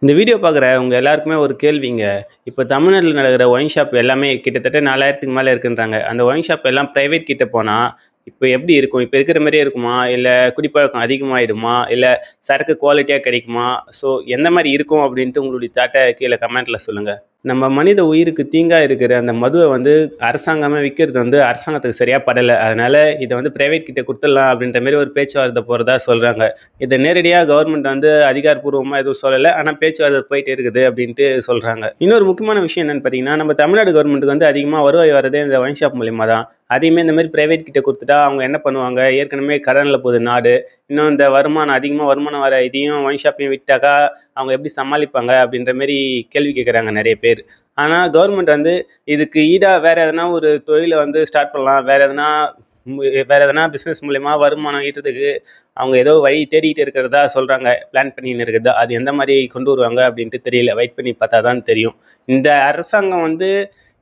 இந்த வீடியோ பார்க்குற உங்க எல்லாருக்குமே ஒரு கேள்விங்க. இப்போ தமிழ்நாட்டில நடக்கிற ஒயின் ஷாப் எல்லாமே கிட்டத்தட்ட 4000க்கு மேல இருக்குன்றாங்க. அந்த ஒயின் ஷாப் எல்லாம் பிரைவேட் கிட்ட போனா, இப்ப எப்படி இருக்கும்? இப்ப இருக்கிற மாரியே இருக்குமா? இல்ல குடிப்பழக்கம் அதிகமாயிடுமா? இல்ல சரக்கு குவாலிட்டியா கிடைக்குமா? ஸோ எந்த மாரி இருக்கும் அப்படின்ட்டு உங்களுடைய தாட்ட கீழ கமெண்ட்ல சொல்லுங்க. நம்ம மனித உயிருக்கு தீங்கா இருக்கிற அந்த மதுவ வந்து அரசாங்கமே விக்கிறது வந்து அரசாங்கத்துக்கு சரியா படல. அதனால இத வந்து பிரைவேட் கிட்ட குடுத்துடலாம் அப்படின்ற மாரி ஒரு பேச்சுவார்த்தை போறதா சொல்றாங்க. இத நேரடியா கவர்மெண்ட் வந்து அதிகாரப்பூர்வமா எதுவும் சொல்லல. ஆனா பேச்சுவார்த்தை போயிட்டு இருக்குது அப்படின்ட்டு சொல்றாங்க. இன்னொரு முக்கியமான விஷயம் என்னன்னு பார்த்தீங்கன்னா, நம்ம தமிழ்நாடு கவர்மெண்ட்டுக்கு வந்து அதிகமா வருவாய் வரதே இந்த ஒயின் ஷாப் மூலியமா தான். அதையுமே இந்த மாரி பிரைவேட் கிட்ட குடுத்துட்டா அவங்க என்ன பண்ணுவாங்க? ஏற்கனவே கடன்ல போகுது நாடு. இன்னும் இந்த வருமானம் அதிகமா வருமானம் வர இதையும் ஒயின் ஷாப்பையும் விட்டாக்கா, அவங்க எப்படி சமாளிப்பாங்க? அப்படின்ற மாரி கேள்வி கேட்குறாங்க நெறைய பேர். ஆனா கவர்மெண்ட் வந்து இதுக்கு ஈடா வேற எதனா ஒரு தொழில வந்து ஸ்டார்ட் பண்ணலாம். வேற எதனா பிசினஸ் மூலியமா வருமானம் ஈட்டுறதுக்கு அவங்க ஏதோ வழி தேடிட்டு இருக்கிறதா சொல்றாங்க. பிளான் பண்ணின்னு இருக்கிறதா. அது எந்த மாரி கொண்டு வருவாங்க அப்படின்ட்டு தெரியல. வெயிட் பண்ணி பார்த்தா தான் தெரியும். இந்த அரசாங்கம் வந்து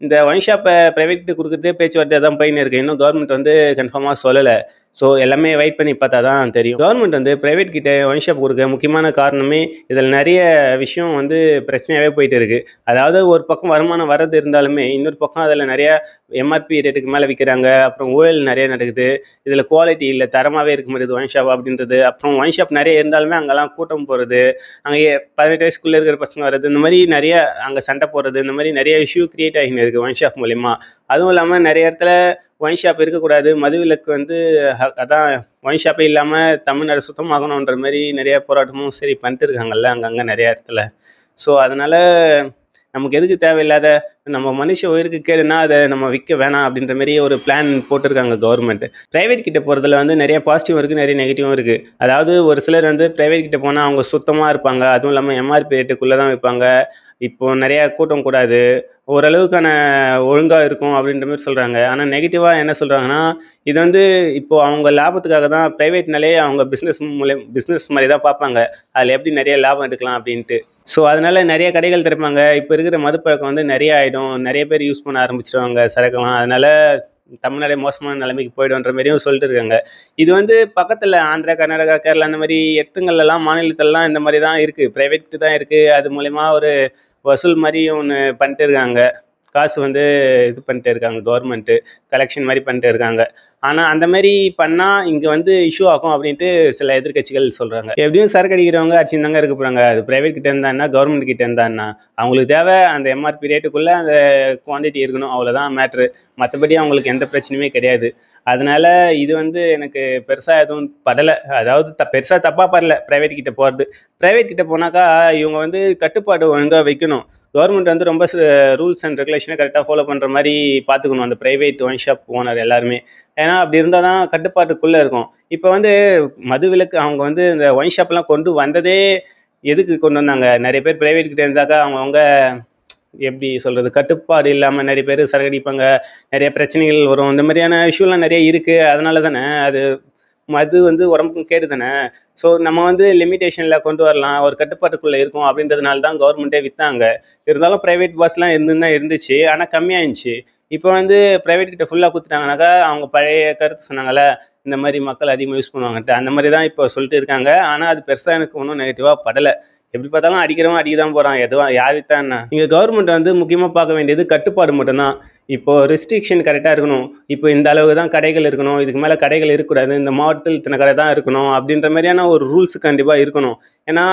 இந்த ஒயின் ஷாப்ப பிரைவேட்க்கு குடுக்குறதே பேச்சுவார்த்தையா தான் போயின்னு இருக்கு. இன்னும் கவர்மெண்ட் வந்து கன்ஃபார்மா சொல்லல. ஸோ எல்லாமே வெயிட் பண்ணி பார்த்தா தான் தெரியும். கவர்மெண்ட் வந்து பிரைவேட் கிட்ட ஒயின் ஷாப் குடுக்க முக்கியமான காரணமே, இதில நெறைய விஷயம் வந்து பிரச்சனையாவே போயிட்டு இருக்கு. அதாவது ஒரு பக்கம் வருமானம் வர்றது இருந்தாலுமே, இன்னொரு பக்கம் அதில நெறைய எம்ஆர்பி ரேட்டுக்கு மேல விக்கிறாங்க. அப்புறம் ஊழல் நெறைய நடக்குது. இதில குவாலிட்டி இல்ல, தரமாவே இருக்க மாட்டேங்குது ஒயின் ஷாப் அப்படின்றது. அப்புறம் ஒயின் ஷாப் நெறைய இருந்தாலுமே அங்கலாம் கூட்டம் போறது, அங்க 18 வயசுக்குள்ள இருக்கிற பசங்க வர்றது, இந்த மாரி நெறைய அங்க சண்டை போடுறது, இந்த மாரி நெறைய இஷ்யூ கிரியேட் ஆகின்னு இருக்கு ஒயின் ஷாப் மூலியமா. அதுவும் இல்லாம நெறைய இடத்துல ஒயின் ஷாப் இருக்கக்கூடாது. மதுவிலக்கு வந்து அதான் ஒயின் ஷாப்பே இல்லாம தமிழ்நாடு சுத்தமாக்கணுன்ற மாரி நெறைய போராட்டமும் சரி பண்ணிட்டு இருக்காங்கல்ல அங்கங்க நெறைய இடத்துல. ஸோ அதனால நமக்கு எதுக்கு தேவையில்லாத நம்ம மனுஷ உயிருக்கு கேடுனா, அத நம்ம விக்க வேணாம் அப்படின்ற மாரி ஒரு பிளான் போட்டிருக்காங்க கவர்மெண்ட். பிரைவேட் கிட்ட போறதுல வந்து நெறைய பாசிட்டிவும் இருக்கு, நெறைய நெகட்டிவும் இருக்கு. அதாவது ஒரு சிலர் வந்து பிரைவேட் கிட்ட போனா அவங்க சுத்தமா இருப்பாங்க. அதுவும் இல்லாம எம்ஆர்பி ரேட்டுக்குள்ள தான் விப்பாங்க. இப்போ நெறைய கூட்டம் கூடாது. ஓரளவுக்கான ஒழுங்கா இருக்கும் அப்படின்ற மாரி சொல்றாங்க. ஆனா நெகட்டிவா என்ன சொல்றாங்கன்னா, இது வந்து இப்போ அவங்க லாபத்துக்காக தான் பிரைவேட்னாலே அவங்க பிசினஸ் மாரி தான் பார்ப்பாங்க. அதில எப்படி நெறைய லாபம் எடுக்கலாம் அப்படின்ட்டு. ஸோ அதனால நெறைய கடைகள் திறப்பாங்க. இப்ப இருக்கிற மதுப்பழக்கம் வந்து நெறைய ஆயிடும். நெறைய பேர் யூஸ் பண்ண ஆரம்பிச்சுருவாங்க சரக்குலாம். அதனால தமிழ்நாடே மோசமான நிலைமைக்கு போயிடும்ன்ற மாரியும் சொல்லிட்டு இருக்காங்க. இது வந்து பக்கத்துல ஆந்திரா, கர்நாடகா, கேரளா அந்த மாரி இடத்துங்கள்லலாம் மாநிலத்திலலாம் இந்த மாரி தான் இருக்கு. பிரைவேட் தான் இருக்கு. அது மூலியமா ஒரு வசூல் மாரி ஒண்ணு பண்ணிட்டு இருக்காங்க. காசு வந்து இது பண்ணிட்டு இருக்காங்க கவர்மெண்ட்டு. கலெக்ஷன் மாரி பண்ணிட்டு இருக்காங்க. ஆனா அந்த மாரி பண்ணா இங்க வந்து இஷ்யூ ஆகும் அப்டின்ட்டு சில எதிர்க்கட்சிகள் சொல்றாங்க. எப்படியும் சரக்கு அடிக்கிறவங்க அடிச்சுன்னு தாங்க இருக்க போறாங்க. அது பிரைவேட் கிட்ட இருந்தா என்ன, கவர்மெண்ட் கிட்ட இருந்தா என்ன? அவங்களுக்கு தேவ அந்த எம்ஆர்பி ரேட்டுக்குள்ள அந்த குவான்டிட்டி இருக்கணும். அவ்வளோதான் மேட்ரு. மத்தபடி அவங்களுக்கு எந்த பிரச்சனையுமே கிடையாது. அதனால இது வந்து எனக்கு பெருசா எதுவும் படல. அதாவது பெருசா தப்பா படல பிரைவேட் கிட்ட போறது. பிரைவேட் கிட்ட போனாக்கா இவங்க வந்து கட்டுப்பாடு ஒழுங்கா வைக்கணும். கவர்மெண்ட் வந்து ரொம்ப ரூல்ஸ் அண்ட் ரெகுலேஷனை கரெக்டாக ஃபாலோ பண்ணுற மாதிரி பார்த்துக்கணும் அந்த பிரைவேட் ஒயின் ஷாப் ஓனர் எல்லாருமே. ஏன்னா அப்படி இருந்தால் தான் கட்டுப்பாட்டுக்குள்ளே இருக்கும். இப்போ வந்து மதுவிலக்கு அவங்க வந்து இந்த ஒயின் ஷாப்லாம் கொண்டு வந்ததே எதுக்கு கொண்டு வந்தாங்க? நிறைய பேர் பிரைவேட் கிட்ட இருந்தாக்கா அவங்கவுங்க எப்படி சொல்கிறது, கட்டுப்பாடு இல்லாமல் நிறைய பேர் சரக்கடிப்பாங்க, நிறைய பிரச்சனைகள் வரும். இந்த மாதிரியான இஷ்யூலாம் நிறைய இருக்குது. அதனால தானே அது மது வந்து உடம்புக்கும் கேடு தானே. ஸோ நம்ம வந்து லிமிட்டேஷனில் கொண்டு வரலாம், ஒரு கட்டுப்பாட்டுக்குள்ளே இருக்கும் அப்படின்றதுனால தான் கவர்மெண்ட்டே விற்றாங்க. இருந்தாலும் ப்ரைவேட் பஸ்லாம் தான் இருந்துச்சு, ஆனால் கம்மியாகிருந்துச்சு. இப்போ வந்து ப்ரைவேட் கிட்ட ஃபுல்லாக கொடுத்துட்டாங்கனாக்கா அவங்க பழைய கருத்து சொன்னாங்கல்ல, இந்த மாதிரி மக்கள் அதிகமாக யூஸ் பண்ணுவாங்கன்ட்டு, அந்த மாதிரி தான் இப்போ சொல்லிட்டு இருக்காங்க. ஆனால் அது பெருசாக எனக்கு ஒன்றும் நெகட்டிவாக படலை. எப்படி பார்த்தாலும் அடிக்கிறவன் அடிக்க தான் போகிறான், எதுவும் யார் விற்றா என்ன. இங்கே கவர்மெண்ட் வந்து முக்கியமாக பார்க்க வேண்டியது கட்டுப்பாடு மட்டும்தான். இப்போ ரெஸ்ட்ரிக்ஷன் கரெக்டாக இருக்கணும். இப்போ இந்த அளவுக்கு தான் கடைகள் இருக்கணும், இதுக்கு மேலே கடைகள் இருக்கக்கூடாது, இந்த மாவட்டத்தில் இத்தனை கடை தான் இருக்கணும் அப்படின்ற மாதிரியான ஒரு ரூல்ஸ் கண்டிப்பாக இருக்கணும். ஏன்னா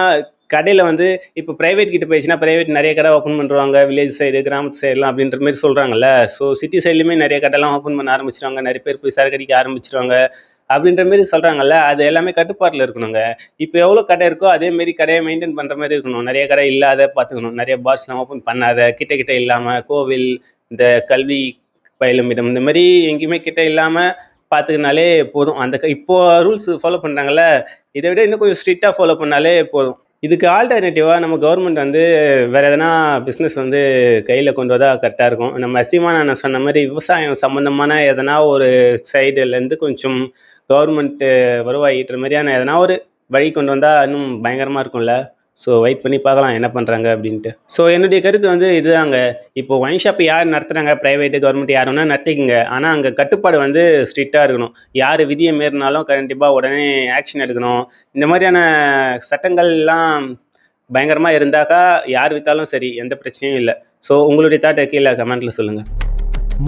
கடையில் வந்து இப்போ ப்ரைவேட் கிட்ட போயிடுச்சுன்னா ப்ரைவேட் நிறைய கடை ஓப்பன் பண்ணுறாங்க, வில்லேஜ் சைடு கிராமத்து சைடெலாம் அப்படின்ற மாதிரி சொல்கிறாங்கல்ல. ஸோ சிட்டி சைட்லையுமே நிறைய கடைலாம் ஓப்பன் பண்ண ஆரம்பிச்சிருவாங்க, நிறைய பேர் போய் சரக்கு அடிக்க ஆரம்பிச்சிருவாங்க அப்படின்ற மாரி சொல்கிறாங்கல்ல. அது எல்லாமே கட்டுப்பாட்டில் இருக்கணுங்க. இப்போ எவ்வளோ கடை இருக்கோ அதேமாரி கடையை மெயின்டைன் பண்ணுற மாதிரி இருக்கணும். நிறைய கடை இல்லாத பார்த்துக்கணும், நிறைய பார்ஸ்லாம் ஓப்பன் பண்ணாத, கிட்ட கிட்ட இல்லாமல் கோவில், இந்த கல்வி பயிலும் இடம், இந்த மாதிரி எங்கேயுமே கிட்ட இல்லாமல் பார்த்துக்கினாலே போதும். அந்த இப்போ ரூல்ஸ் ஃபாலோ பண்ணுறாங்கல்ல, இதை விட இன்னும் கொஞ்சம் ஸ்ட்ரிக்டாக ஃபாலோ பண்ணாலே போதும். இதுக்கு ஆல்டர்னேட்டிவாக நம்ம கவர்மெண்ட் வந்து வேறு எதனா பிஸ்னஸ் வந்து கையில் கொண்டு வந்தால் கரெக்டாக இருக்கும். நம்ம சீமான் அண்ணன் சொன்ன மாதிரி விவசாயம் சம்மந்தமான எதனா ஒரு சைடுலேருந்து கொஞ்சம் கவர்மெண்ட்டு வருவாய் ஈட்டுற மாதிரியான எதனா ஒரு வழி கொண்டு வந்தால் இன்னும் பயங்கரமாக இருக்கும்ல. ஸோ வெயிட் பண்ணி பார்க்கலாம் என்ன பண்ணுறாங்க அப்படின்ட்டு. ஸோ என்னுடைய கருத்து வந்து இதுதாங்க. இப்போ ஒயின் ஷாப் யார் நடத்துகிறாங்க, ப்ரைவேட்டு கவர்மெண்ட் யார் வேணால் நடத்திக்கங்க. ஆனால் அங்கே கட்டுப்பாடு வந்து ஸ்ட்ரிக்டாக இருக்கணும். யார் விதியை மீறினாலும் கண்டிப்பாக உடனே ஆக்ஷன் எடுக்கணும். இந்த மாதிரியான சட்டங்கள்லாம் பயங்கரமா இருந்தாக்கா, யார் வித்தாலும் சரி, எந்த பிரச்சனையும் இல்ல. ஸோ உங்களுடைய தாட்ட கீழ கமெண்ட்ல சொல்லுங்க.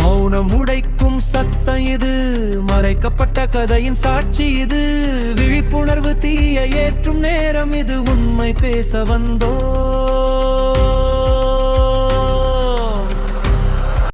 மௌனம் உடைக்கும் சத்தம் இது, மறைக்கப்பட்ட கதையின் சாட்சி இது, விழிப்புணர்வு தீய ஏற்றும் நேரம் இது, உண்மை பேச வந்தோ